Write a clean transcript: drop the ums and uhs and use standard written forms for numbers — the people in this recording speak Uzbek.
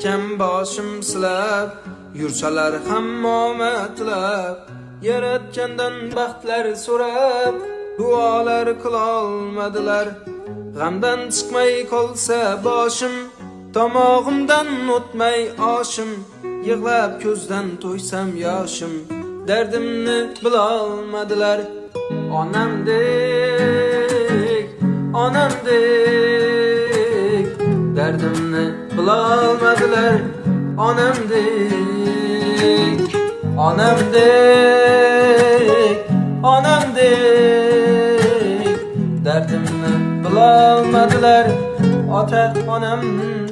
ekan boshim silab, yursalar hamma omadlab, yaratgandan baxtlar so'rab, duolar qilolmadilar. G'amdan chiqmay qolsa boshim, tomog'imdan o'tmay oshim, yig'lab ko'zdan to'ysam yoshim, dardimni bilolmadilar. Onamdek, onamdek, dardimni bilolmadilar. Onamdek, onamdek, onamdek, dardimni bilolmadilar. Ota onamdek